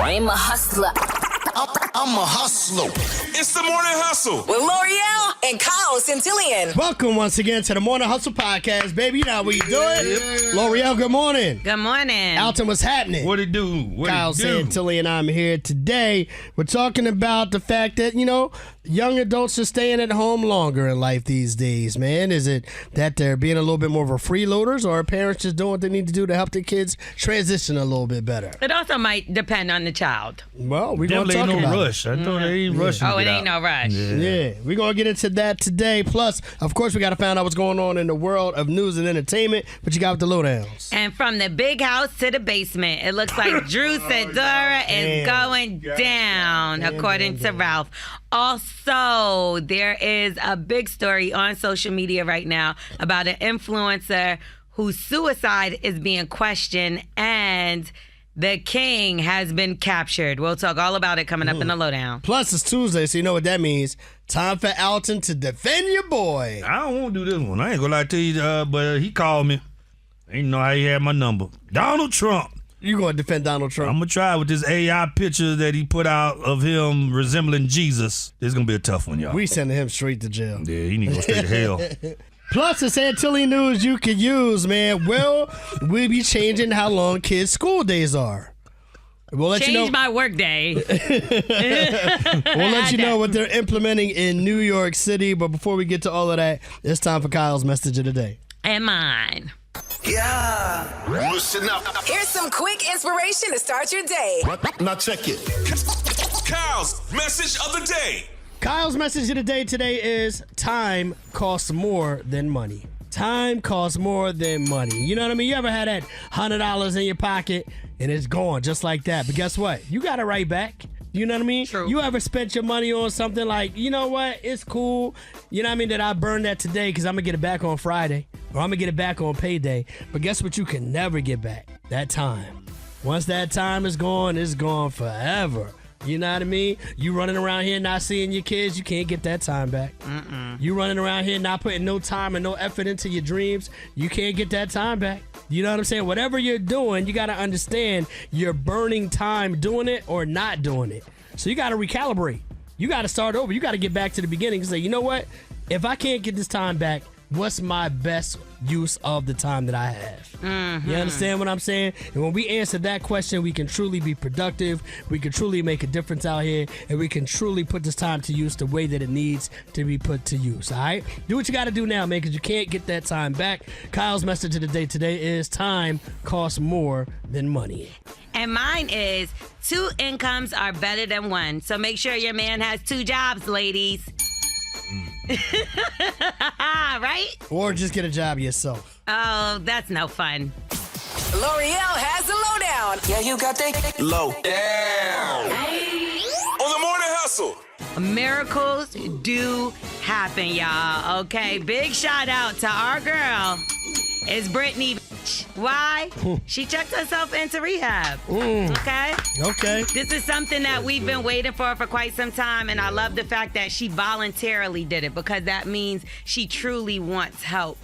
I'm a hustler. I'm a hustler. It's the Morning Hustle with L'Oreal and Kyle Centillion. Welcome once again to the Morning Hustle Podcast, baby. You know how we do it. L'Oreal, good morning. Good morning. Alton, what's happening? What it do? Kyle Centillion and I'm here today. We're talking about the fact that, young adults are staying at home longer in life these days, man. Is it that they're being a little bit more of a freeloaders, or are parents just doing what they need to do to help their kids transition a little bit better? It also might depend on the child. Well, we're going to Definitely talk ain't about no it. rush. I thought they ain't rushing. Oh, to it get ain't out. no rush. Yeah, we're going to get into that today. Plus, of course, we got to find out what's going on in the world of news and entertainment. But you got with the lowdowns. And from the big house to the basement, it looks like Drew Sidora is going down, according to Ralph. Also, there is a big story on social media right now about an influencer whose suicide is being questioned, and the king has been captured. We'll talk all about it coming up in the lowdown. Plus, it's Tuesday, so you know what that means. Time for Alton to defend your boy. I don't want to do this one. I ain't gonna lie to you, but he called me. Ain't know how he had my number. Donald Trump. You going to defend Donald Trump? I'm gonna try with this AI picture that he put out of him resembling Jesus. This is gonna be a tough one, y'all. We sending him straight to jail. Yeah, he need to go straight to hell. Plus, it's Antillian news you could use, man. Will we be changing how long kids' school days are? We'll let Change you know. my work day. We'll let you know what they're implementing in New York City. But before we get to all of that, it's time for Kyle's message of the day. And mine. Yeah. Listen up. Here's some quick inspiration to start your day. Now check it. Kyle's message of the day. Kyle's message of the day today is time costs more than money. Time costs more than money. You know what I mean? You ever had that $100 in your pocket and it's gone just like that? But guess what? You got it right back. You know what I mean? True. You ever spent your money on something like, you know what? It's cool. You know what I mean? That I burned that today because I'm going to get it back on Friday or I'm going to get it back on payday. But guess what? You can never get back? That time. Once that time is gone, it's gone forever. You know what I mean? You running around here not seeing your kids, you can't get that time back. You running around here not putting no time and no effort into your dreams, you can't get that time back. You know what I'm saying? Whatever you're doing, you got to understand you're burning time doing it or not doing it. So you got to recalibrate. You got to start over. You got to get back to the beginning and say, you know what? If I can't get this time back, what's my best use of the time that I have? You understand what I'm saying? And when we answer that question, we can truly be productive, we can truly make a difference out here, and we can truly put this time to use the way that it needs to be put to use, all right? Do what you got to do now, man, because you can't get that time back. Kyle's message of the day today is time costs more than money. And mine is 2 incomes are better than 1. So make sure your man has 2 jobs, ladies. Right? Or just get a job yourself. Oh, that's no fun. L'Oreal has the lowdown. Yeah, you got that Low. On the Morning Hustle. Miracles do happen, y'all. Okay, big shout out to our girl. It's Brittany. Why? She checked herself into rehab. Okay? Okay. This is something that we've been waiting for quite some time, and I love the fact that she voluntarily did it because that means she truly wants help.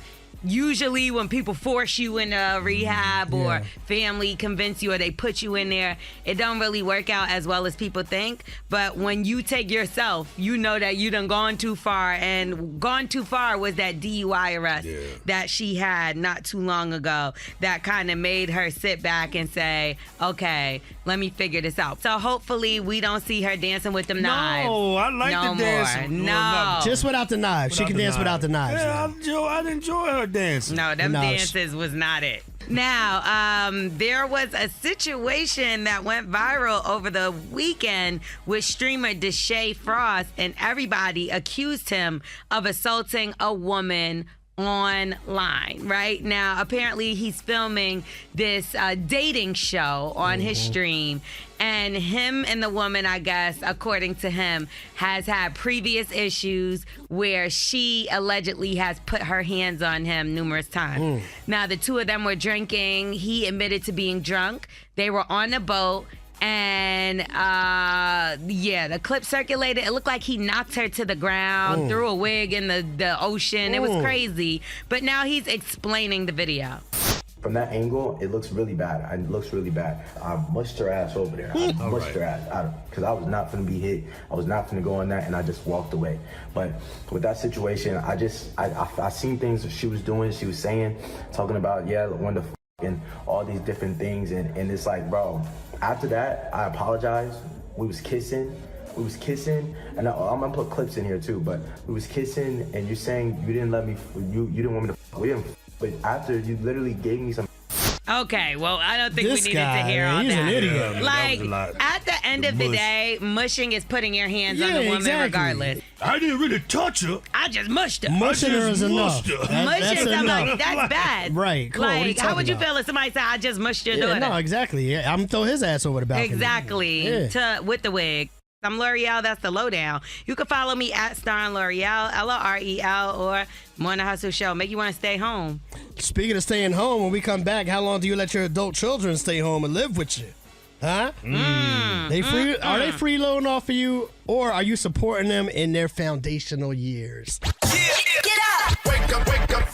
Usually when people force you into rehab or family convince you or they put you in there, it don't really work out as well as people think. But when you take yourself, you know that you done gone too far, and gone too far was that DUI arrest that she had not too long ago that kind of made her sit back and say, okay, let me figure this out. So hopefully we don't see her dancing with them knives. No, I like no the dance. more. No. Just without the knives. She can dance without the knives. Yeah, I'd enjoy her dancing. No, them No, dances was not it. Now, there was a situation that went viral over the weekend with streamer Deshae Frost, and everybody accused him of assaulting a woman online. Right now, apparently he's filming this dating show on his stream, and him and the woman, I guess, according to him, has had previous issues where she allegedly has put her hands on him numerous times. Now, the two of them were drinking. He admitted to being drunk. They were on a boat. And, the clip circulated. It looked like he knocked her to the ground, threw a wig in the ocean. It was crazy. But now he's explaining the video. From that angle, it looks really bad. It looks really bad. I mushed her ass over there. I mushed her ass out because I was not finna be hit. I was not finna go on that, and I just walked away. But with that situation, I seen things she was doing. She was saying, talking about when the and all these different things, and it's like, bro. After that, I apologized. We was kissing, and I'm gonna put clips in here too. But we was kissing, and you're saying you didn't let me, you didn't want me to. We didn't. But after you literally gave me some. Okay, well, I don't think This we needed guy, to hear man, all he's that. an idiot. Like, That was a lot. at the end of the day, mushing is putting your hands on the woman exactly. regardless. I didn't really touch her. I just mushed her. Mushing her is just enough. mushed her. That's Mushing enough. somebody, that's bad. Right, come on, what are you Like, how would talking you feel if somebody said, I just mushed your Yeah, daughter? no, exactly. Yeah, I'm gonna throw his ass over the balcony. Exactly. Yeah. With the wig. I'm L'Oreal. That's the lowdown. You can follow me at Starring L'Oreal, L'Orel, or Morning Hustle Show. Make you want to stay home. Speaking of staying home, when we come back, how long do you let your adult children stay home and live with you? Huh? They free? Are they freeloading off of you, or are you supporting them in their foundational years? Get up. Wake up, wake up.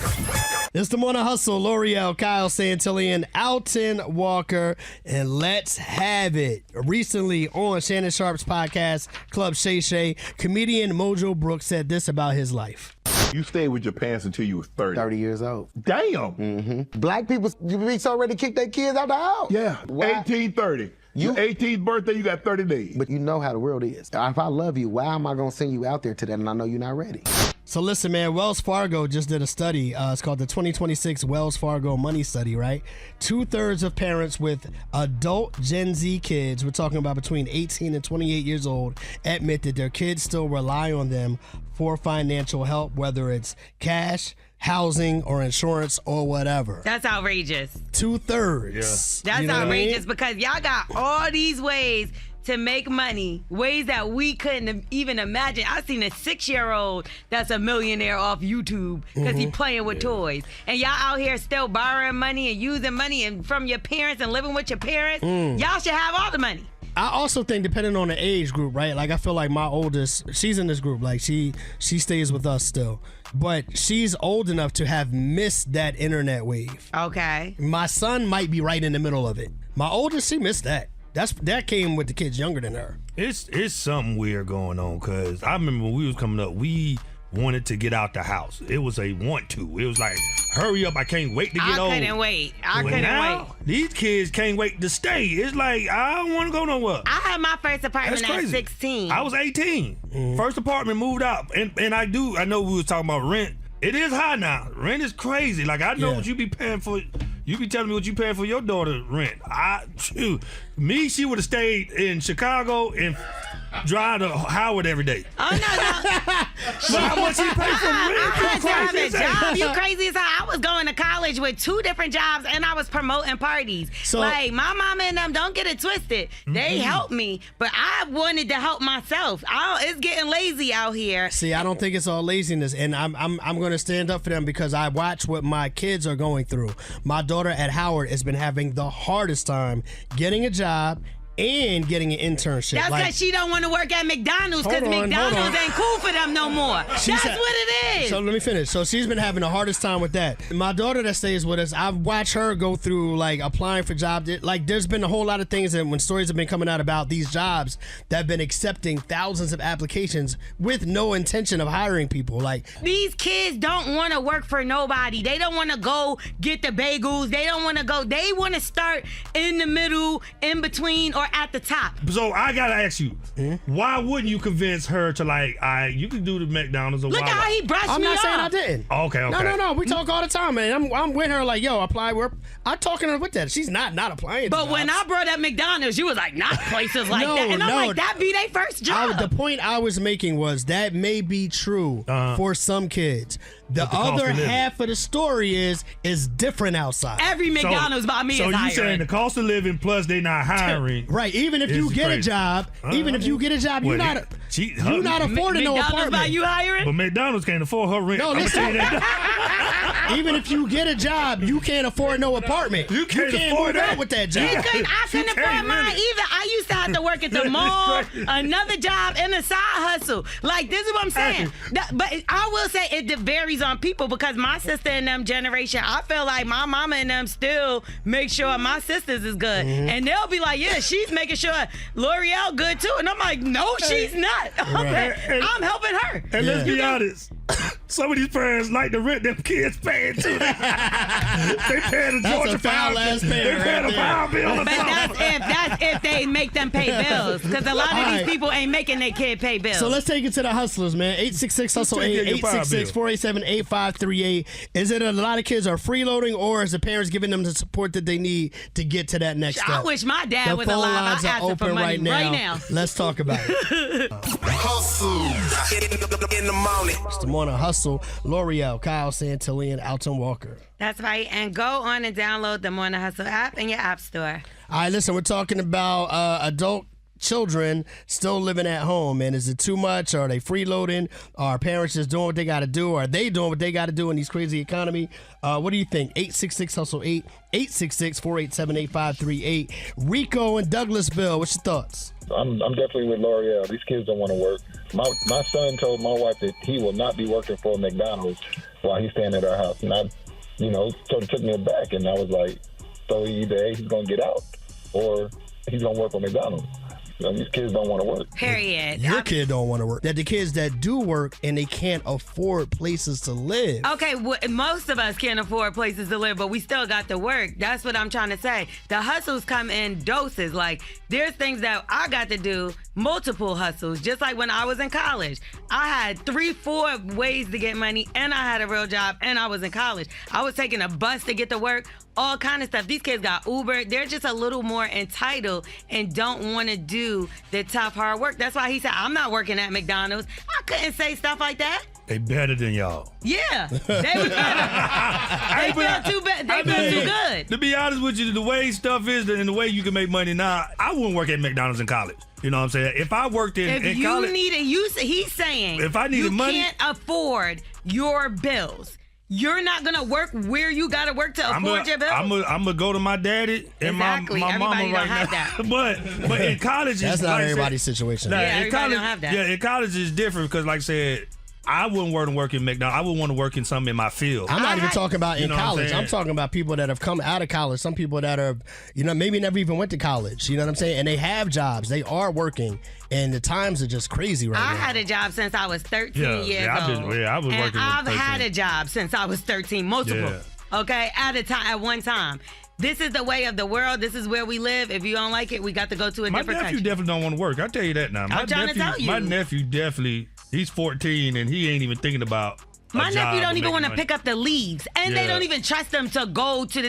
It's the Morning Hustle. L'Oreal, Kyle Santillan, Alton Walker, and let's have it. Recently on Shannon Sharp's podcast, Club Shay Shay, comedian Mojo Brooks said this about his life. You stayed with your parents until you was 30. 30 years old. Damn. Black people, you be so ready to kick their kids out the house. Yeah. Why? 1830. Your 18th birthday, you got 30 days. But you know how the world is. If I love you, why am I going to send you out there to that and I know you're not ready? So listen, man, Wells Fargo just did a study. It's called the 2026 Wells Fargo Money Study, right? 2/3 of parents with adult Gen Z kids, we're talking about between 18 and 28 years old, admit that their kids still rely on them for financial help, whether it's cash, housing, or insurance, or whatever. That's outrageous. 2/3. That's You know what I mean? outrageous because y'all got all these ways to make money, ways that we couldn't even imagine. I seen a 6-year-old that's a millionaire off YouTube because he playing with toys. And y'all out here still borrowing money and using money and from your parents and living with your parents. Y'all should have all the money. I also think depending on the age group, right? Like I feel like my oldest, she's in this group. Like she stays with us still, but she's old enough to have missed that internet wave. Okay. My son might be right in the middle of it. My oldest, she missed that. That came with the kids younger than her. It's something weird going on because I remember when we was coming up, we wanted to get out the house. It was a want to. It was like, hurry up, I can't wait to get old. I couldn't wait. I But couldn't now, wait. these kids can't wait to stay. It's like, I don't want to go nowhere. I had my first apartment That's at crazy. 16. I was 18. First apartment, moved out. And I know we was talking about rent. It is high now. Rent is crazy. Like, I know what you be paying for. You be telling me what you paying for your daughter's rent. She would have stayed in Chicago and drive to Howard every day. Oh, no. But how much you pay for rent? I had to have Crazy. a job. You crazy as hell. I was going to college with 2 different jobs and I was promoting parties. So- like, my mama and them, don't get it twisted. They helped me, but I wanted to help myself. It's getting lazy out here. See, I don't think it's all laziness, and I'm going to stand up for them because I watch what my kids are going through. My daughter at Howard has been having the hardest time getting a job and getting an internship. That's because she don't want to work at McDonald's because Hold on. McDonald's ain't cool for them no more. That's She's what ha- it is. So let me finish. So she's been having the hardest time with that. My daughter that stays with us, I've watched her go through like applying for jobs. Like there's been a whole lot of things, and when stories have been coming out about these jobs that have been accepting thousands of applications with no intention of hiring people. Like These kids don't want to work for nobody. They don't want to go get the bagels. They don't want to go. They want to start in the middle, in between, or at the top. So I gotta ask you, why wouldn't you convince her to like, you can do the McDonald's or Look Wawa? how he brushed I'm me not off. saying I didn't. Okay. No. We talk all the time, man. I'm with her like, yo, apply. I'm talking to her with that. She's not applying. to But when jobs. I brought up McDonald's, you was like, not places like No, that. And I'm no. like, that be their first job. The point I was making was that may be true for some kids. The But the cost other of living. half of the story is different outside. Every McDonald's by me so is you hiring. saying the cost of living plus they not hiring? Right. Even if you It's get a crazy. job, you're not affording no McDonald's apartment. by you hiring? But McDonald's can't afford her rent. No, I'ma listen. tell you that. Even if you get a job, you can't afford no apartment. You can't afford move that. out with that job. I couldn't You afford can't mine really. either. I used to have got to work at the mall, another job, and a side hustle. Like, this is what I'm saying. But I will say it varies on people because my sister and them generation, I feel like my mama and them still make sure my sisters is good. And they'll be like, yeah, she's making sure L'Oreal good too. And I'm like, no, she's not. Okay, I'm helping her. And let's be honest. Some of these parents like to rent them kids paying too. They paying the Georgia Power bill. They paying a power bill. But that's if they make them pay bills. Because a lot of these people ain't making their kid pay bills. So let's take it to the hustlers, man. 866-HUSTLE-8, 866-487-8538. Is it a lot of kids are freeloading, or is the parents giving them the support that they need to get to that next step? I wish my dad the was phone alive. lines I are asked him for open money right now. Let's talk about it. Hustle. In the morning. It's the Morning Hustle. L'Oreal, Kyle Santillan, Alton Walker. That's right. And go on and download the Morning Hustle app in your app store. All right, listen, we're talking about adult children still living at home. And is it too much? Are they freeloading? Are parents just doing what they got to do? Are they doing what they got to do in this crazy economy? What do you think? 866-HUSTLE-8, 866-487-8538. Rico and Douglasville, what's your thoughts? I'm definitely with L'Oreal. These kids don't want to work. My son told my wife that he will not be working for McDonald's while he's staying at our house. And I, sort of took me aback, and I was like, so either A, he's going to get out, or he's going to work for McDonald's. These kids don't want to work. Period. Your kid don't want to work. That the kids that do work and they can't afford places to live. Okay, most of us can't afford places to live, but we still got to work. That's what I'm trying to say. The hustles come in doses. Like, there's things that I got to do, multiple hustles. Just like when I was in college. I had 3-4 ways to get money, and I had a real job, and I was in college. I was taking a bus to get to work. All kind of stuff. These kids got Uber. They're just a little more entitled and don't want to do the tough, hard work. That's why he said, I'm not working at McDonald's. I couldn't say stuff like that. They better than y'all. Yeah, they was better. They feel too bad. They feel too good. To be honest with you, the way stuff is and the way you can make money now, I wouldn't work at McDonald's in college. You know what I'm saying? If I worked in college. He's saying, if I needed money, you can't afford your bills. You're not gonna work where you gotta work to afford your bills. I'm gonna go to my daddy and my mama right now. That. but in college, that's not like everybody's situation. Everybody don't have that. Yeah, in college is different because, like I said, I wouldn't want to work in McDonald's. I would want to work in something in my field. I'm not even talking about in college. I'm talking about people that have come out of college. Some people that are, maybe never even went to college. You know what I'm saying? And they have jobs. They are working. And the times are just crazy right now. I had a job since I was 13 years old. I was working. I've had a job since I was 13, multiple. Yeah. Okay, at one time. This is the way of the world. This is where we live. If you don't like it, we got to go to a different country. My nephew definitely don't want to work. I'll tell you that now. I'm trying to tell you. My nephew definitely, he's 14 and he ain't even thinking about my nephew don't even want to pick up the leaves, and they don't even trust them to go to the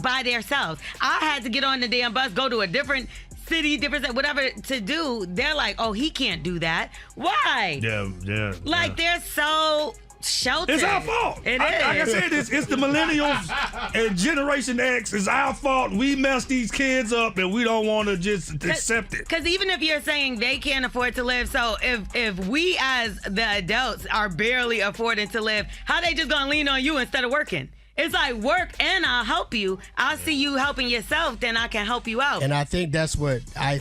by themselves. I had to get on the damn bus, go to a different city, whatever to do. They're like, oh, he can't do that. Why? Yeah. Like they're so sheltered. It's our fault. It is. Like I said, it's the millennials and Generation X. It's our fault. We messed these kids up, and we don't want to just accept it. Because even if you're saying they can't afford to live, so if we as the adults are barely affording to live, how they just gonna lean on you instead of working? It's like, work and I'll help you. I'll see you helping yourself, then I can help you out. And I think that's what a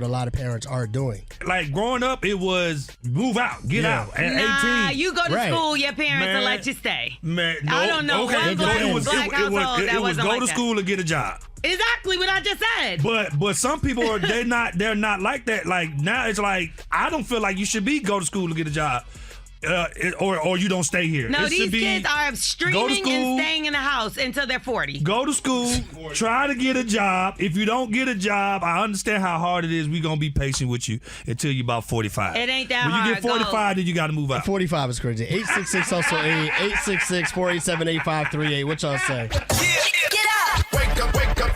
lot of parents are doing. Like growing up, it was move out, get out at 18. You go to school, your parents will let you stay. Man, no, I don't know. Okay, It was go to school and get a job. Exactly what I just said. But some people are they're not like that. Like now it's like I don't feel like you should go to school and get a job. Or you don't stay here. No, these kids are streaming and staying in the house until they're 40. Go to school, try to get a job. If you don't get a job, I understand how hard it is. We're going to be patient with you until you're about 45. It ain't that hard. When you get 45, then you got to move out. 45 is crazy. 866-HUSTLE-8, 866-487-8538. What y'all say? Get up! Wake up!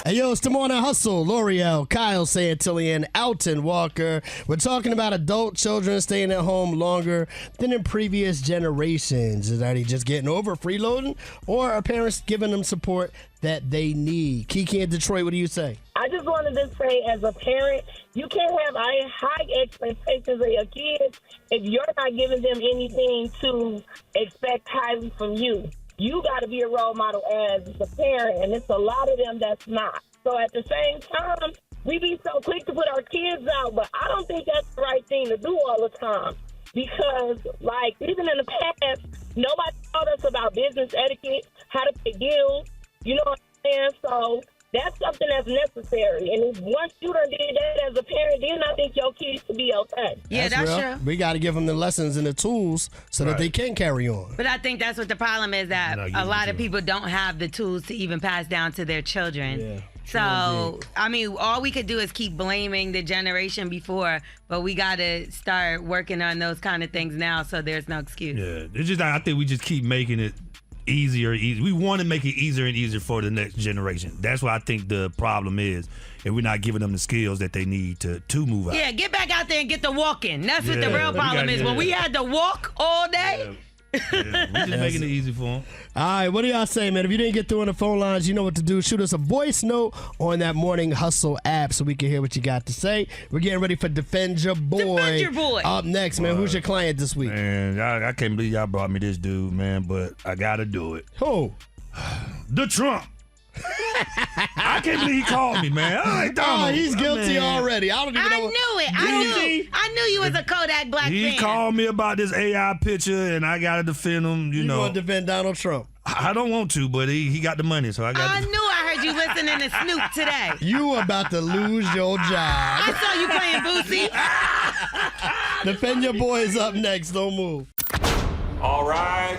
Hey, yo, it's the Morning Hustle. L'Oreal, Kyle Santillan, Alton Walker. We're talking about adult children staying at home longer than in previous generations. Are they just getting over freeloading, or are parents giving them support that they need? Kiki in Detroit, what do you say? I just wanted to say, as a parent, you can't have high expectations of your kids if you're not giving them anything to expect highly from you. You got to be a role model as the parent, and it's a lot of them that's not. So at the same time, we be so quick to put our kids out, but I don't think that's the right thing to do all the time. Because, like, even in the past, nobody taught us about business etiquette, how to pay bills, you know what I'm saying? So that's something that's necessary. And if once you done did that as a parent, then I think your kids should be okay. Yeah, that's true. We got to give them the lessons and the tools so that they can carry on. But I think that's what the problem is, that a lot of people don't have the tools to even pass down to their children. Yeah. So, I mean, all we could do is keep blaming the generation before, but we got to start working on those kind of things now so there's no excuse. Yeah, it's just I think we just keep making it easier. We want to make it easier and easier for the next generation. That's what I think the problem is, and we're not giving them the skills that they need to move out. Yeah, get back out there and get the walking. That's what the real problem is. When we had to walk all day. Yeah, we're just making it easy for them. All right, what do y'all say, man? If you didn't get through on the phone lines, you know what to do. Shoot us a voice note on that Morning Hustle app so we can hear what you got to say. We're getting ready for Defend Your Boy. Defend Your Boy. Up next, man. Who's your client this week? Man, I can't believe y'all brought me this dude, man, but I got to do it. Who? The Trump. I can't believe he called me, man. He's guilty already. I don't even know. I knew it. I knew you was a Kodak Black fan. He called me about this AI picture, and I got to defend him. You know, want to defend Donald Trump? I don't want to, but he got the money, so I got. I knew I heard you listening to Snoop today. You about to lose your job. I saw you playing Boosie. Defend Your Boy is up next. Don't move. All right.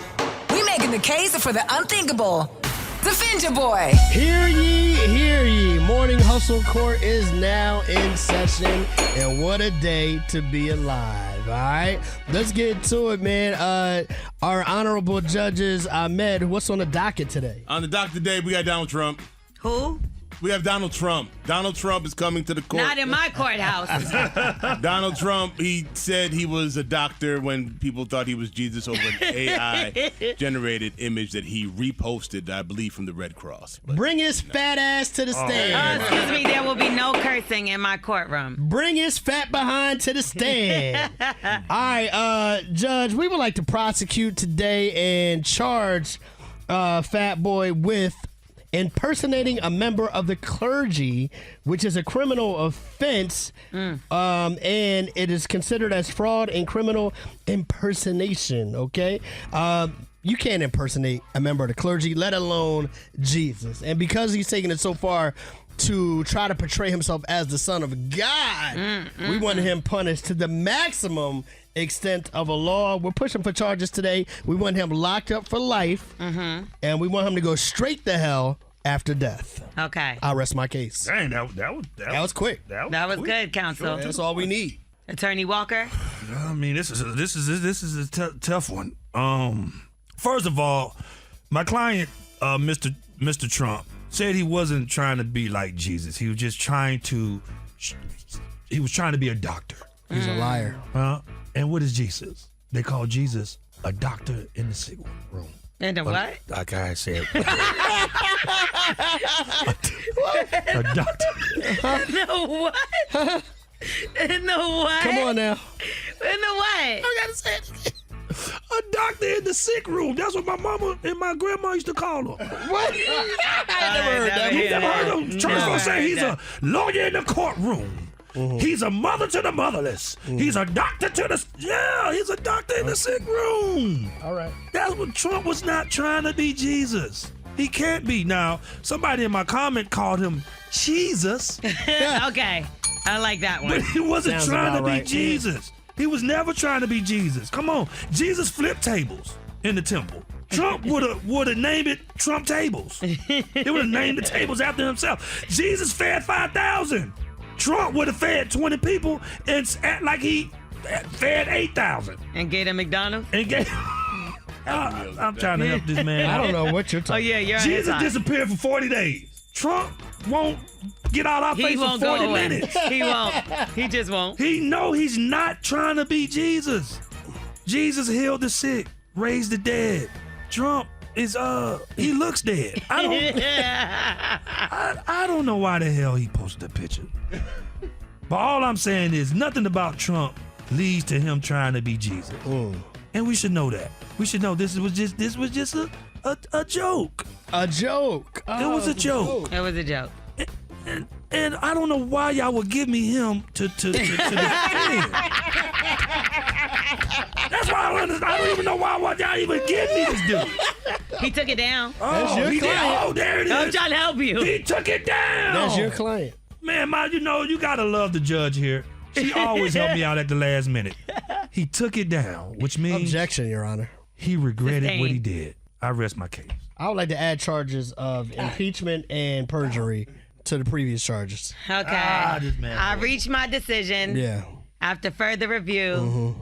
We making the case for the unthinkable. Defend Your Boy. Hear ye, hear ye. Morning Hustle Court is now in session, and what a day to be alive. All right, let's get to it, man. Our honorable judges, Ahmed, what's on the docket today? On the docket today, we got Donald Trump. Who? We have Donald Trump. Donald Trump is coming to the court. Not in my courthouse. Donald Trump, he said he was a doctor when people thought he was Jesus over an AI-generated image that he reposted, I believe, from the Red Cross. Bring his fat ass to the stand. Excuse me, there will be no cursing in my courtroom. Bring his fat behind to the stand. All right, Judge, we would like to prosecute today and charge Fat Boy with impersonating a member of the clergy, which is a criminal offense, and it is considered as fraud and criminal impersonation, okay? You can't impersonate a member of the clergy, let alone Jesus. And because he's taking it so far to try to portray himself as the Son of God, we want him punished to the maximum extent of a law. We're pushing for charges today. We want him locked up for life, and we want him to go straight to hell after death. Okay. I'll rest my case. Dang, that was quick. That was quick. good, counsel. That's all we need. Attorney Walker. I mean, this is a tough one. First of all, my client, Mr. Trump, said he wasn't trying to be like Jesus. He was just trying to. He was trying to be a doctor. He's a liar. And what is Jesus? They call Jesus a doctor in the sick room. And a what? Like I said. A doctor. No what? In the what? Come on now. In the what? I gotta say it. A doctor in the sick room. That's what my mama and my grandma used to call him. What? I never heard that. You never heard him? Church folks say he's a lawyer in the courtroom. He's a mother to the motherless. He's a doctor to the... Yeah, he's a doctor in the sick room. All right. That's what Trump was not trying to be Jesus. He can't be. Now, somebody in my comment called him Jesus. Okay. I like that one. But he wasn't Sounds trying to about be right. Jesus. He was never trying to be Jesus. Come on. Jesus flipped tables in the temple. Trump would have named it Trump tables. He would have named the tables after himself. Jesus fed 5,000. Trump would have fed 20 people and act like he fed 8,000. And gave them McDonald's? And gave... I'm trying to help this man. I don't know what you're talking about. Oh, yeah, you're on his Jesus side. disappeared for 40 days. Trump won't get out our face for 40 minutes. He won't. He just won't. He's not trying to be Jesus. Jesus healed the sick, raised the dead. Trump is he looks dead. I don't know why the hell he posted the picture. But all I'm saying is nothing about Trump leads to him trying to be Jesus. And we should know that. We should know this was just a joke. A joke. It was a joke. It was a joke. And I don't know why y'all would give me him to defend. That's why I don't even know why y'all even give me this dude. He took it down. That's your client. Oh, there it is. I'm trying to help you. He took it down. That's your client. Man, you gotta love the judge here. She always helped me out at the last minute. He took it down, which means Objection, Your Honor. he regretted what he Sustained. did. I rest my case. I would like to add charges of impeachment and perjury to the previous charges. Okay. this man. I reached my decision Yeah. after further review.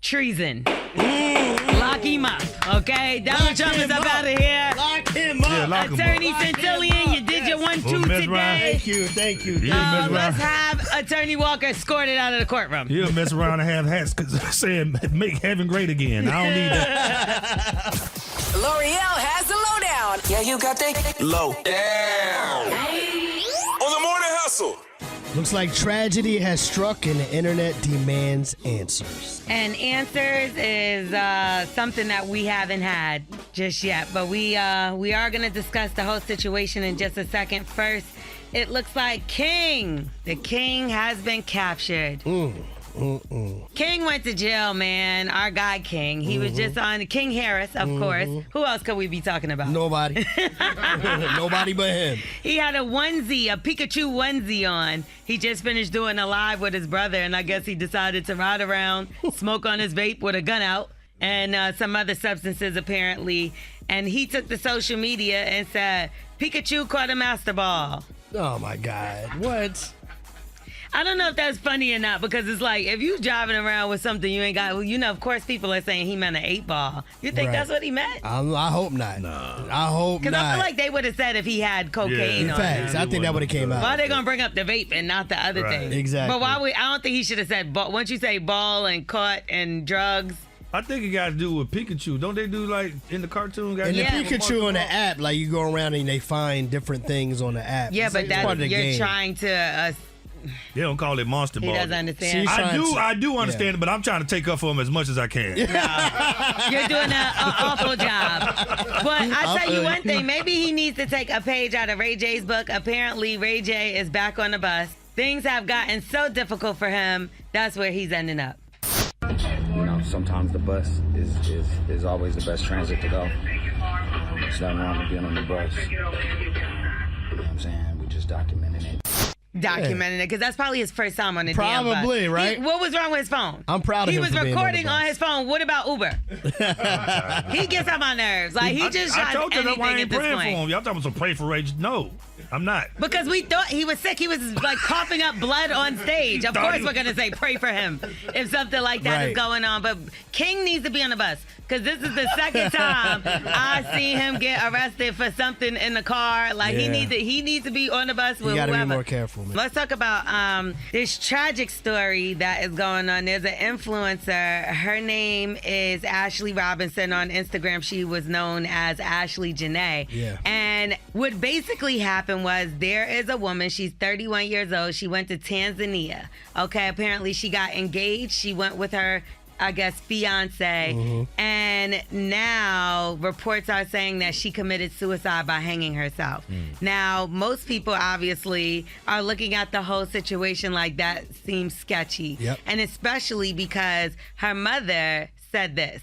Treason. Lock him up, okay? Donald Trump is up out of here. Lock him up. Yeah, lock him up. Attorney Centillion, you did your 1-2 Miss Ryan. today. Thank you. Yeah, Miss Let's Ryan. have Attorney Walker escorted out of the courtroom. He'll mess around and have hats saying make heaven great again. I don't need that. L'Oreal has the lowdown. Yeah, you got that. Low down. On the morning hustle. Looks like tragedy has struck and the internet demands answers. And answers is something that we haven't had just yet, but we are going to discuss the whole situation in just a second. First, it looks like the king has been captured. King went to jail, man. Our guy King. He was just on King Harris, of course. Who else could we be talking about? Nobody. Nobody but him. He had a onesie, a Pikachu onesie on. He just finished doing a live with his brother, and I guess he decided to ride around, smoke on his vape with a gun out, and some other substances apparently. And he took to social media and said, Pikachu caught a master ball. Oh my God. What? I don't know if that's funny or not, because it's like, if you driving around with something you ain't got, of course people are saying he meant an 8-ball. You think Right. that's what he meant? I hope not. No. I hope not. Because I feel like they would have said if he had cocaine on Facts. him. I think that would have came out. Why are they gonna bring up the vape and not the other thing? Exactly. But I don't think he should have said ball. Once you say ball and caught and drugs, I think it got to do with Pikachu. Don't they do like in the cartoon? And Yeah. the Pikachu on the app, like you go around and they find different things on the app. yeah, It's but like- it's part of the you're game. trying to. They don't call it Monster He Ball. doesn't understand. I do understand it, but I'm trying to take up for him as much as I can. You're doing an awful job. But I tell you one thing, maybe he needs to take a page out of Ray J's book. Apparently, Ray J is back on the bus. Things have gotten so difficult for him. That's where he's ending up. Sometimes the bus is always the best transit to go. There's nothing wrong with being on the bus. You know what I'm saying? We just documenting it. Documenting it, because that's probably his first time on the damn bus. Probably, right? What was wrong with his phone? I'm proud of He him was for being on the recording bus. on his phone. What about Uber? He gets on my nerves. Like, he just I tries told you that's why I anything at ain't this praying for point. him. Y'all talking about some pray for Rage? No, I'm not. Because we thought he was sick. He was like coughing up blood on stage. Of course we're going to say pray for him if something like that is Right. going on. But King needs to be on the bus, because this is the second time I see him get arrested for something in the car. Like, Yeah. he needs to be on the bus with You gotta whoever. be more careful, man. Let's talk about this tragic story that is going on. There's an influencer. Her name is Ashley Robinson. On Instagram, she was known as Ashley Janae. Yeah. And what basically happened was, there is a woman, she's 31 years old. She went to Tanzania. Okay, apparently she got engaged. She went with her, I guess, fiance. And now reports are saying that she committed suicide by hanging herself. Now, most people obviously are looking at the whole situation like that seems sketchy. Yep. And especially because her mother said this.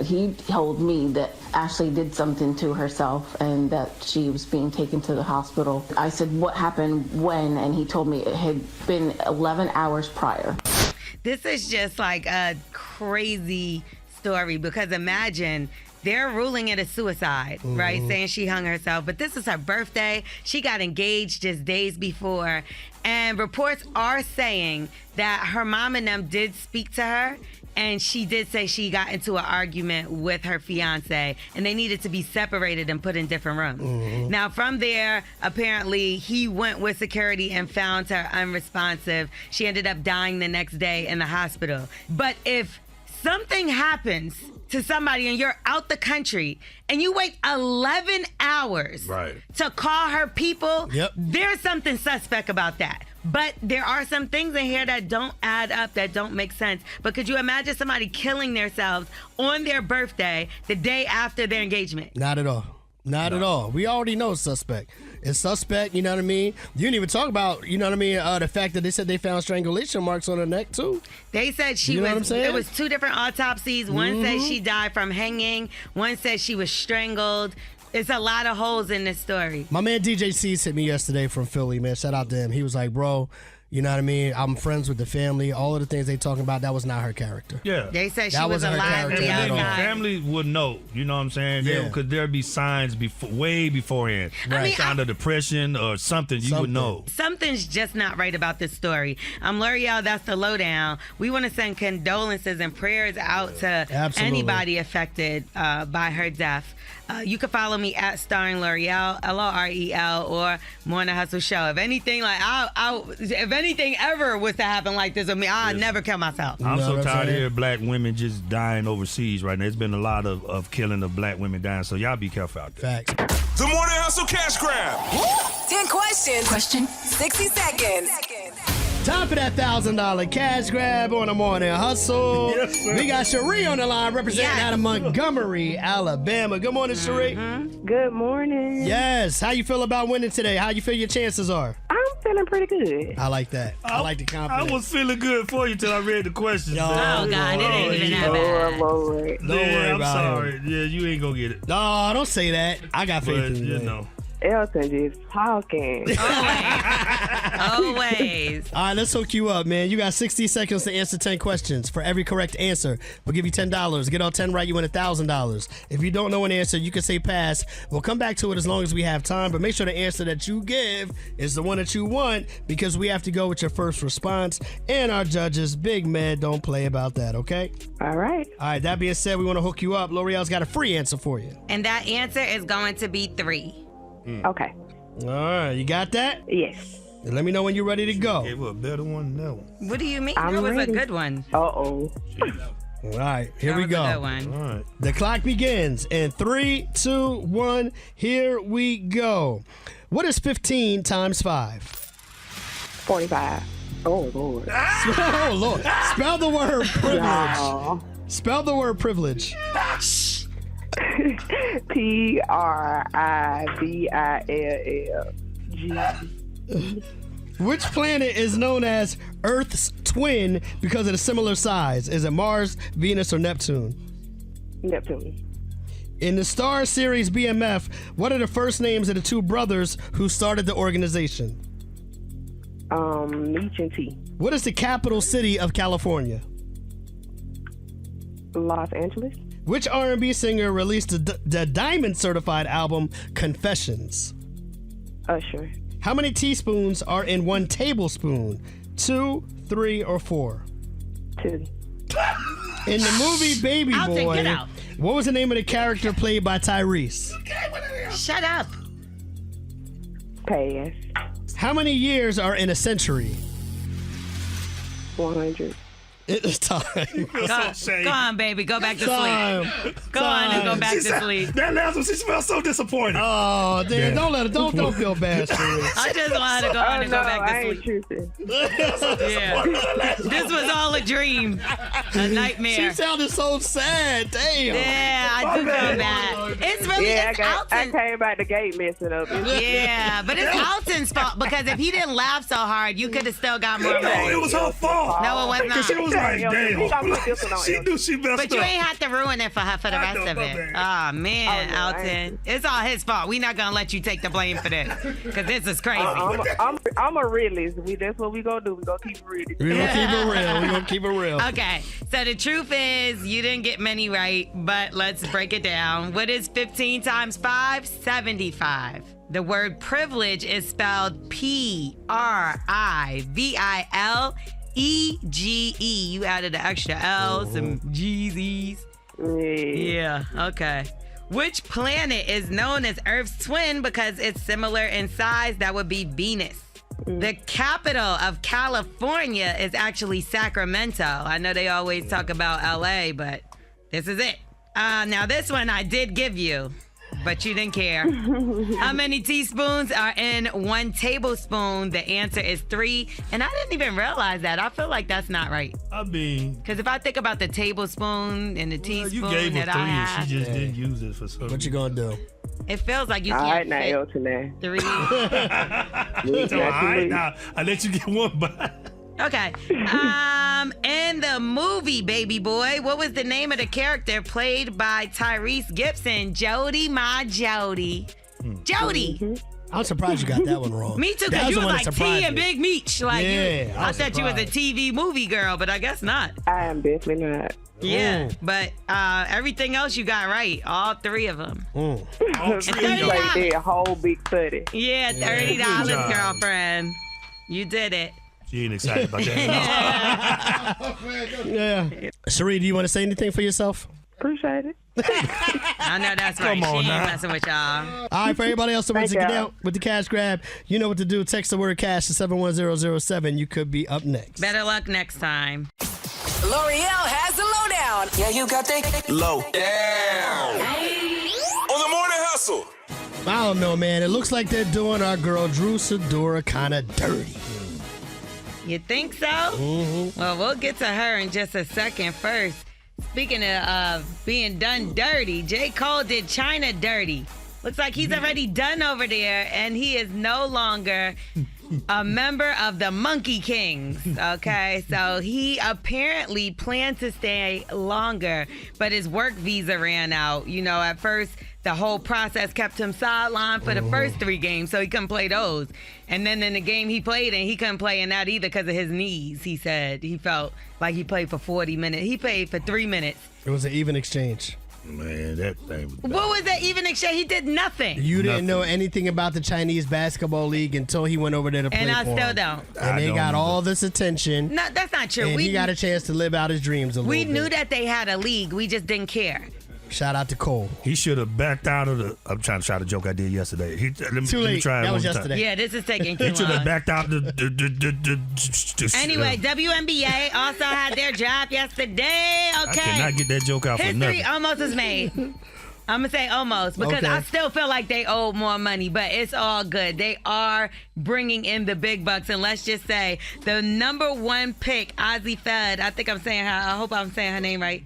He told me that Ashley did something to herself and that she was being taken to the hospital. I said, what happened when? And he told me it had been 11 hours prior. This is just like a crazy story, because imagine they're ruling it a suicide, right? Saying she hung herself. But this is her birthday. She got engaged just days before. And reports are saying that her mom and them did speak to her. And she did say she got into an argument with her fiance, and they needed to be separated and put in different rooms. Now, from there, apparently, he went with security and found her unresponsive. She ended up dying the next day in the hospital. But if something happens to somebody and you're out the country and you wait 11 hours to call her people, there's something suspect about that. But there are some things in here that don't add up, that don't make sense. But could you imagine somebody killing themselves on their birthday the day after their engagement? Not at all. Not at all. We already know suspect. is suspect. You know what I mean? You didn't even talk about, you know what I mean, the fact that they said they found strangulation marks on her neck too. They said she You know what I'm was. saying? It was 2 different autopsies. One said she died from hanging. One said she was strangled. It's a lot of holes in this story. My man DJ C hit me yesterday from Philly, man. Shout out to him. He was like, bro, you know what I mean? I'm friends with the family. All of the things they talking about, that was not her character. Yeah. They said she That was wasn't her alive. character the at all. outside. Family would know, you know what I'm saying? Yeah. Because there'd be signs way beforehand. I mean, Sign of depression or something, you would know. Something's just not right about this story. L'Oreal, that's the lowdown. We want to send condolences and prayers out to Absolutely. anybody affected by her death. You can follow me at Starring L'Oreal, L-O-R-E-L, or Morning Hustle Show. If anything if anything ever was to happen like this with me, I'd never kill myself. I'm You know so what I'm tired of saying? hearing black women just dying overseas right now. There's been a lot of killing of black women dying, so y'all be careful out there. Facts. The Morning Hustle Cash Grab. 10 questions. 60 seconds. Time for that $1,000 cash grab on the Morning Hustle. Yes, sir. We got Cherie on the line representing Yes. out of Montgomery, Alabama. Good morning, Cherie. Good morning. Yes. How you feel about winning today? How you feel your chances are? I'm feeling pretty good. I like that. I like the confidence. I was feeling good for you till I read the questions. Yo. man. Oh, God, it ain't even that Oh, bad. Lord. Don't worry I'm about sorry. it. Yeah, you ain't gonna get it. No, don't say that. I got faith But, in you. you man. know. Elton just talking. Always. All right, let's hook you up, man. You got 60 seconds to answer 10 questions. For every correct answer, we'll give you $10. Get all 10 right, you win $1,000. If you don't know an answer, you can say pass. We'll come back to it as long as we have time, but make sure the answer that you give is the one that you want because we have to go with your first response. And our judges, Big Med, don't play about that, okay? All right. All right, that being said, we want to hook you up. L'Oreal's got a free answer for you. And that answer is going to be 3. Okay. All right, you got that? Yes. And let me know when you're ready to go. Gave her a better one than that one. What do you mean? I'm That was ready. a good one. Uh-oh. All right, here That we was a good go. one. All right. The clock begins in 3, 2, 1. Here we go. What is 15 times 5? 45. Oh, Lord. Oh, Lord. Spell the word privilege. Y'all. Spell the word privilege. Privilg. Which planet is known as Earth's twin because of the similar size? Is it Mars, Venus, or Neptune? Neptune. In the Star Series BMF, what are the first names of the 2 brothers who started the organization? Meech and T. What is the capital city of California? Los Angeles. Which R&B singer released the Diamond certified album Confessions? Usher. How many teaspoons are in 1 tablespoon? 2, 3, or 4? 2. In the movie Baby Alton, Boy, get out. what was the name of the character played by Tyrese? Shut up. Pass. How many years are in a century? 100. It's time. Go on, baby. Go back to Time. sleep. Go on and go back to sleep. That last one, she smells so disappointed. Oh, damn. Don't feel bad, Cherie. I just wanted to go on and go back I to ain't sleep. tripping. Yeah. This was all a dream. A nightmare. She sounded so sad. Damn. Yeah, I do feel bad. It's really it's I Alton. came out the gate messing up. Yeah, but it's Alton's fault because if he didn't laugh so hard, you could have still got more No, money. it was her fault. No, it was Because she not. was like, Yo, we gotta put this one on she him. knew she messed But you up. ain't have to ruin it for her for the I rest know, of my it. bad. Oh man, Oh, no, I Alton, ain't. it's all his fault. We not gonna let you take the blame for this because this is crazy. I'm a realist. That's what we gonna do. We gonna keep it real. We're going to keep it real. We're going to keep it real. Okay, so the truth is you didn't get many right, but let's break it down. What is 15 times 5? 75. The word privilege is spelled Privilege. You added an extra L, some G's. Yeah, okay. Which planet is known as Earth's twin because it's similar in size? That would be Venus. The capital of California is actually Sacramento. I know they always talk about LA, but this is it. Now this one I did give you, but you didn't care. How many teaspoons are in 1 tablespoon? The answer is 3. And I didn't even realize that. I feel like that's not right. I mean, Because if I think about the tablespoon and the you teaspoon gave her that 3 I and have, she just didn't use it for some What you going to do? It feels like you All can't right, now, fit Elton, now. 3. So, all right, now I let you get one by. Okay. In the movie Baby Boy, what was the name of the character played by Tyrese Gibson? Jody, my Jody. Jody. I'm surprised you got that one wrong. Me too, That because you the was one like that T surprised and me. Big Meech. Like, Yeah, I I was thought you was a surprised. TV movie girl, but I guess not. I am definitely not. Yeah, but everything else you got right. All 3 of them. All It's three of like y'all. they a whole big study. Yeah, $30, Good job. girlfriend. You did it. She ain't excited about that. Yeah. Cherie, do you want to say anything for yourself? Appreciate it. I know that's right. Come on She now. ain't messing with y'all. All right, for everybody else that wants to Thank get y'all. down with the cash grab, you know what to do. Text the word cash to 71007. You could be up next. Better luck next time. L'Oreal has the lowdown. Yeah, you got that. Low down. On the morning hustle. I don't know, man. It looks like they're doing our girl Drew Sidora kind of dirty. You think so? Well, we'll get to her in just a second. First, speaking of being done dirty, J. Cole did China dirty. Looks like he's already done over there, and he is no longer a member of the Monkey Kings. Okay, so he apparently planned to stay longer, but his work visa ran out. You know, at first, the whole process kept him sidelined for the first 3 games, so he couldn't play those. And then in the game he played in, he couldn't play in that either because of his knees, he said. He felt like he played for 40 minutes. He played for 3 minutes. It was an even exchange. Man, that thing was bad. What was that even exchange? He did nothing. You didn't know anything about the Chinese basketball league until he went over there to play And I for still him. don't. And they got all this attention. No, that's not true. And he got a chance to live out his dreams a little We bit. knew that they had a league. We just didn't care. Shout out to Cole. He should have backed out of the. I'm trying to shout a joke I did yesterday. Let me Too late. try it That was one time. yesterday. Yeah, this is taking too He should have long. backed out Anyway, WNBA also had their draft yesterday. I Okay. cannot get that joke out for History nothing. almost is made. I'm going to say almost because Okay. I still feel like they owe more money, but it's all good. They are bringing in the big bucks. And let's just say the number 1 pick, Ozzie Fudd, I think I'm saying her, I hope I'm saying her name right.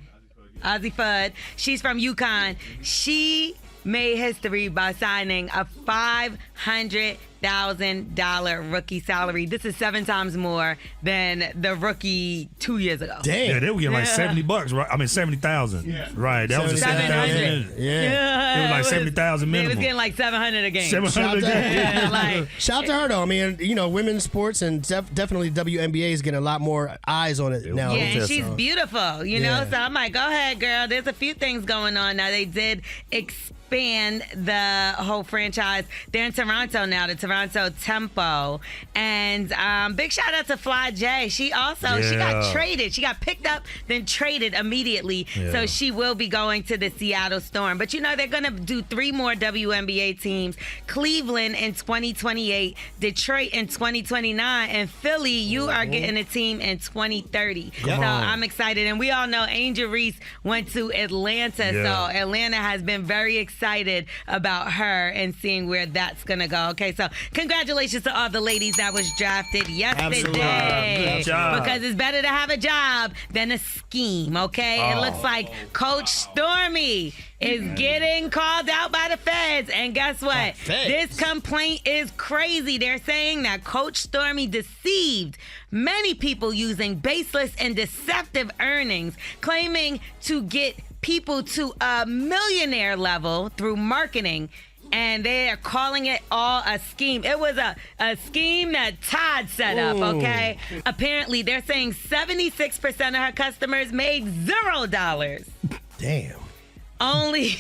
Ozzie Fudd. She's from UConn. She made history by signing a $500,000 rookie salary. This is 7 times more than the rookie 2 years ago. Damn. Yeah, they were getting like Yeah. $70, right? I mean, 70,000. Right. That was a 700. 70,000. Yeah. It was like 70,000 They was minimum. getting like 700 a game. 700 Shout out to- Yeah, like, Shout out to her though. I mean, you know, women's sports and definitely WNBA is getting a lot more eyes on it now. yeah, and So- she's beautiful, you know? Yeah. So I'm like, go ahead, girl. There's a few things going on. Now, they did expand the whole franchise. They're in Toronto now, the Toronto Tempo. And big shout out to Fly J. She got Yeah. traded. She got picked up, then traded immediately. Yeah. So she will be going to the Seattle Storm. But you know, they're going to do 3 more WNBA teams. Cleveland in 2028, Detroit in 2029, and Philly, you are getting a team in 2030. So Come on. I'm excited. And we all know Angel Reese went to Atlanta. Yeah. So Atlanta has been very excited about her and seeing where that's going to go. Okay, so congratulations to all the ladies that was drafted Absolutely. yesterday. Good job. Because it's better to have a job than a scheme, okay? It looks like Coach Stormy is getting called out by the feds. And guess what? feds? This complaint is crazy. They're saying that Coach Stormy deceived many people using baseless and deceptive earnings, claiming to get people to a millionaire level through marketing. And they are calling it all a scheme. It was a scheme that Todd set up, okay? Apparently, they're saying 76% of her customers made $0. Damn. Only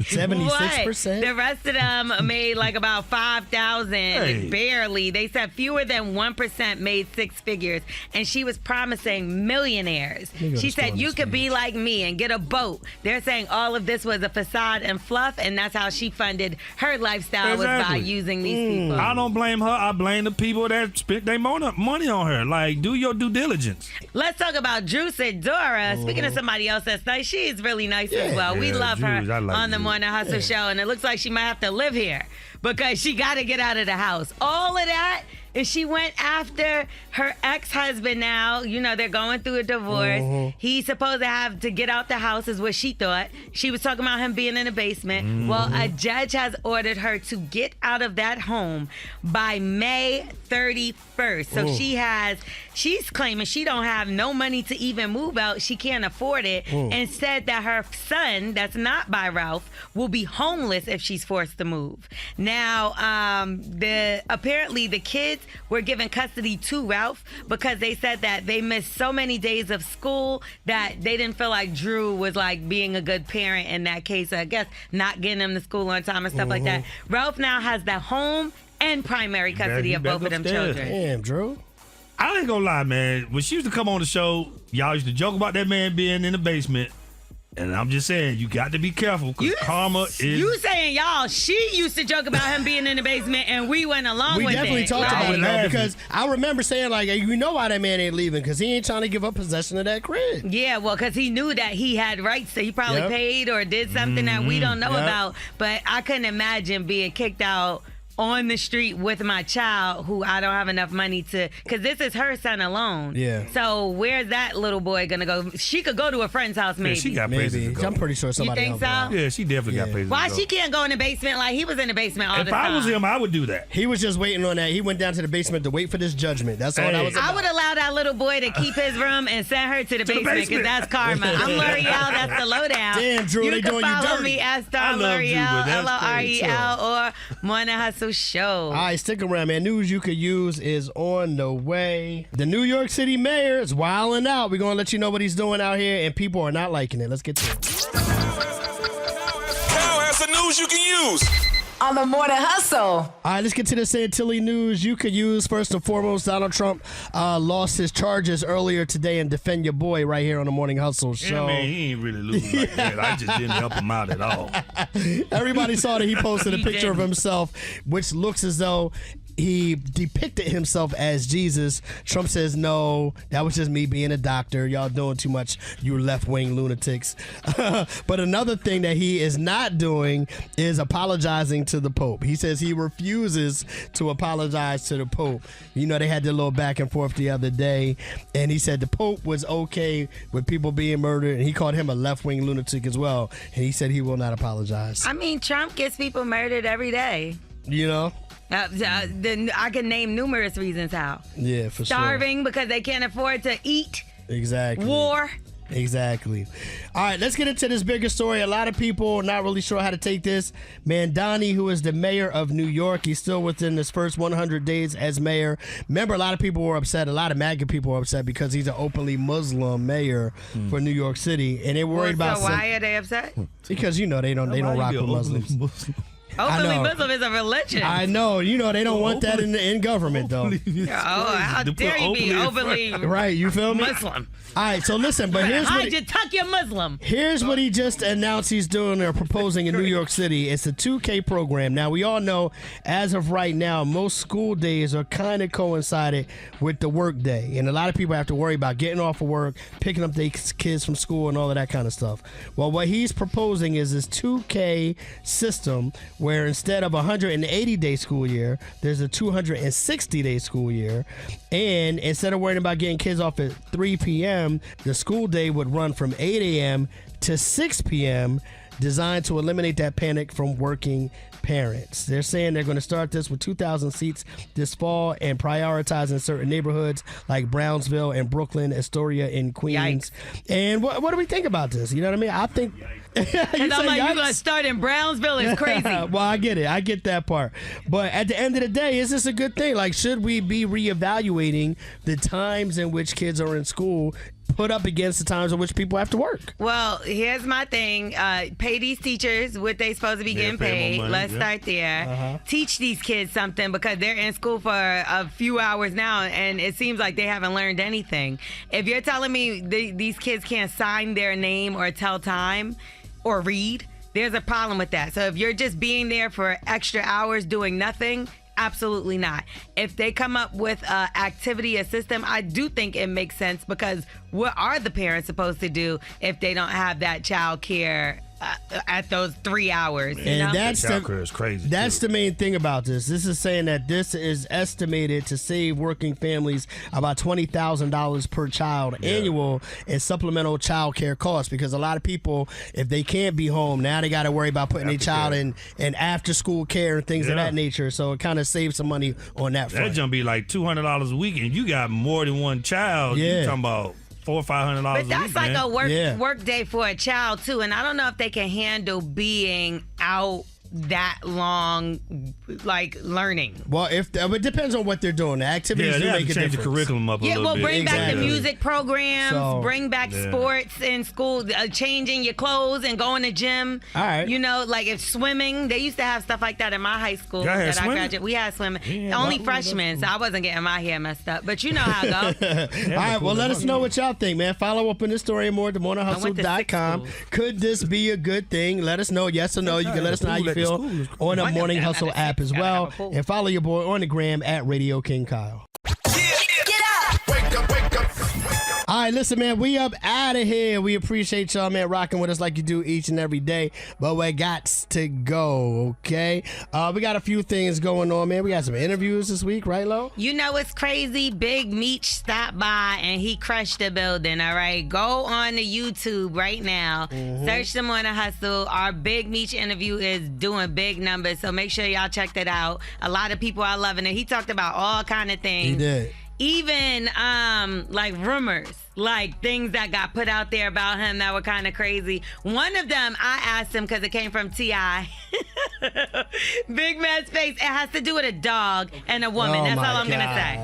76%? The rest of them made like about 5,000, Hey. barely. They said fewer than 1% made 6 figures, and she was promising millionaires. Nigga She was said, throwing you this could be page. like me and get a boat. They're saying all of this was a facade and fluff, and that's how she funded her lifestyle was by Exactly. using these people. I don't blame her. I blame the people that spent their money on her. Like, do your due diligence. Let's talk about Drew Sidora. Speaking of somebody else that's nice, she is really nice as well. We Yeah, love her Drews, I like on the Drews. Morning Hustle Show, and it looks like she might have to live here because she got to get out of the house. All of that. And she went after her ex-husband now. You know, they're going through a divorce. He's supposed to have to get out the house is what she thought. She was talking about him being in the basement. Well, a judge has ordered her to get out of that home by May 31st. So she's claiming she don't have no money to even move out. She can't afford it. And said that her son, that's not by Ralph, will be homeless if she's forced to move. Now, apparently the kids were given custody to Ralph because they said that they missed so many days of school that they didn't feel like Drew was like being a good parent in that case. I guess not getting him to school on time and stuff like that. Ralph now has the home and primary custody of both of them children. Damn, Drew. I ain't gonna lie, man. When she used to come on the show, y'all used to joke about that man being in the basement. And I'm just saying, you got to be careful because karma is... You saying y'all, she used to joke about him being in the basement and we went along with it. We definitely talked about it, though, because I remember saying, like, you know why that man ain't leaving, because he ain't trying to give up possession of that crib. Yeah, well, because he knew that he had rights, so he probably paid or did something that we don't know about. But I couldn't imagine being kicked out on the street with my child who I don't have enough money to, because this is her son alone. Yeah. So where's that little boy gonna go? She could go to a friend's house maybe. Yeah, she got places to go. I'm pretty sure somebody You think else so? Yeah, she definitely got places Why to go. she can't go in the basement like he was in the basement all the If time? I was him, I would do that. He was just waiting on that. He went down to the basement to wait for this judgment. That's all that was about. I would allow that little boy to keep his room and send her to the basement because that's karma. I'm L'Oreal. That's the lowdown. Damn, Drew, you they can doing you follow dirty. me at I Star love Drew, L'Oreal, but that's crazy, L'Oreal, or Morning Hustle Show. All right, stick around, man. News you could use is on the way. The New York City mayor is wilding out. We're going to let you know what he's doing out here, and people are not liking it. Let's get to it. Cal has the news you can use. On the Morning Hustle. All right, let's get to the Santilli news you could use. First and foremost, Donald Trump lost his charges earlier today and defend your boy right here on the Morning Hustle show. Yeah, man, he ain't really losing like that. I just didn't help him out at all. Everybody saw that he posted a picture of himself, which looks as though he depicted himself as Jesus. Trump says, no, that was just me being a doctor. Y'all doing too much, you left-wing lunatics. But another thing that he is not doing is apologizing to the Pope. He says he refuses to apologize to the Pope. You know, they had their little back and forth the other day, and he said the Pope was okay with people being murdered, and he called him a left-wing lunatic as well, and he said he will not apologize. I mean, Trump gets people murdered every day. You know? I can name numerous reasons how. Yeah, for sure. Starving because they can't afford to eat. Exactly. War. Exactly. All right, let's get into this bigger story. A lot of people are not really sure how to take this. Mandani, who is the mayor of New York, he's still within his first 100 days as mayor. Remember, a lot of people were upset. A lot of MAGA people were upset because he's an openly Muslim mayor for New York City, and they're worried about. So why are they upset? Because they don't rock with Muslims. Openly Muslim is a religion. I know. They don't want that in government, though. How dare you be openly right, you feel me? Muslim. All right, so listen, but here's what you tuck your Muslim. Here's what he just announced he's doing or proposing in New York City. It's a 2K program. Now, we all know, as of right now, most school days are kind of coincided with the work day. And a lot of people have to worry about getting off of work, picking up their kids from school, and all of that kind of stuff. Well, what he's proposing is this 2K system where instead of a 180-day school year, there's a 260-day school year. And instead of worrying about getting kids off at 3 p.m., the school day would run from 8 a.m. to 6 p.m., designed to eliminate that panic from working parents. They're saying they're going to start this with 2,000 seats this fall and prioritizing certain neighborhoods like Brownsville and Brooklyn, Astoria, and Queens. Yikes. And what do we think about this? You know what I mean? I think... And I'm like, you're going to start in Brownsville? It's crazy. Well, I get it. I get that part. But at the end of the day, is this a good thing? Like, should we be reevaluating the times in which kids are in school put up against the times in which people have to work? Well, here's my thing. Pay these teachers what they supposed to be getting paid. Let's start there. Teach these kids something because they're in school for a few hours now and it seems like they haven't learned anything. If you're telling me these kids can't sign their name or tell time or read, there's a problem with that. So if you're just being there for extra hours doing nothing, absolutely not. If they come up with an activity, a system, I do think it makes sense because what are the parents supposed to do if they don't have that child care at those 3 hours. You know? And that's Childcare is crazy. That's the main thing about this. This is saying that this is estimated to save working families about $20,000 per child annual in supplemental child care costs, because a lot of people, if they can't be home, now they got to worry about putting their child in after school care and things of that nature. So it kind of saves some money on that front. That jump be like $200 a week, and you got more than one child. Yeah. You talking about $400 or $500 a week. But that's like man. a work day for a child too, and I don't know if they can handle being out that long, like learning. Well, it depends on what they're doing. The activities Yeah, do they have make to a change the difference. curriculum up a little bit. Bring back the Exactly. music programs, So, bring back sports in school, changing your clothes and going to gym. All right. You know, like if swimming, they used to have stuff like that in my high school. Y'all had that I swimming? graduated. We had swimming. Yeah, Only well, freshmen, so I wasn't getting my hair messed up. But you know how it goes. All right, well, let us know what y'all think, man. Follow up on this story and more at themorninghustle.com. Could this be a good thing? Let us know, yes or no. You can let us know how you feel on the Morning Hustle app as well. And follow your boy on the gram at Radio King Kyle. All right, listen, man, we up out of here. We appreciate y'all, man, rocking with us like you do each and every day. But we got to go, okay? We got a few things going on, man. We got some interviews this week, right, Lo? You know what's crazy? Big Meech stopped by and he crushed the building, all right? Go on to YouTube right now. Search The Morning Hustle. Our Big Meech interview is doing big numbers, so make sure y'all check that out. A lot of people are loving it. He talked about all kind of things. He did. Even like rumors, like things that got put out there about him that were kind of crazy. One of them, I asked him because it came from T.I. Big man's face. It has to do with a dog and a woman. Oh, That's all my I'm gonna say.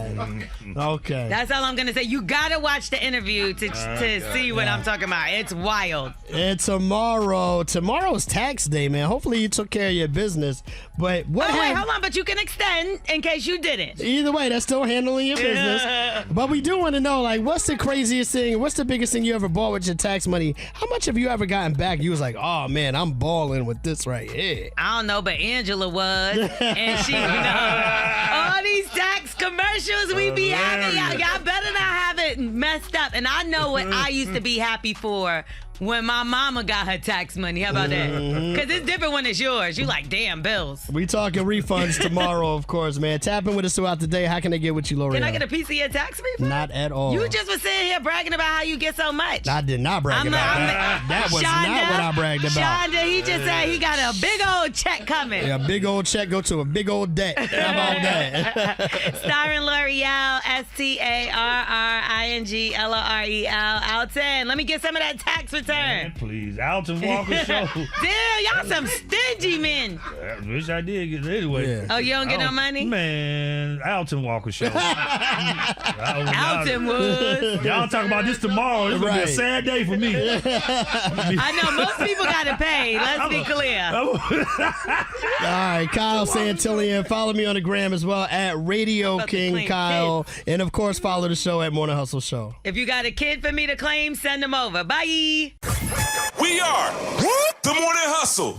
Okay. That's all I'm gonna say. You gotta watch the interview to see what I'm talking about. It's wild. And tomorrow's tax day, man. Hopefully you took care of your business. But Wait, hold on, but you can extend in case you didn't. Either way, that's still handling your business. But we do want to know, like, what's the craziest thing? What's the biggest thing you ever bought with your tax money? How much have you ever gotten back? You was like, oh man, I'm balling with this right here. I don't know, but Angela was, and she, all these tax commercials we be having, y'all better not have it messed up. And I know what I used to be happy for when my mama got her tax money. How about that? Because it's different when it's yours. You like, damn, bills. We talking refunds tomorrow, of course, man. Tap in with us throughout the day. How can they get with you, L'Oreal? Can I get a piece of your tax refund? Not at all. You just was sitting here bragging about how you get so much. I did not brag about that. That was not what I bragged about. Shonda, he just said he got a big old check coming. Yeah, a big old check go to a big old debt. How about that? Starring L'Oreal, STARRINGLOREL, Alton. Let me get some of that tax return. Man, please, Alton Walker Show. Damn, y'all some stingy men. I wish I did get it anyway. Yeah. Oh, you don't get no money? Man, Alton Walker Show. Alton would. Y'all talk about this tomorrow. It's gonna be a sad day for me. I know most people gotta pay. Let's be clear. All right, Kyle Santillian. Follow me on the gram as well at Radio King Kyle. And of course, follow the show at Morning Hustle Show. If you got a kid for me to claim, send them over. Bye. We are The Morning Hustle.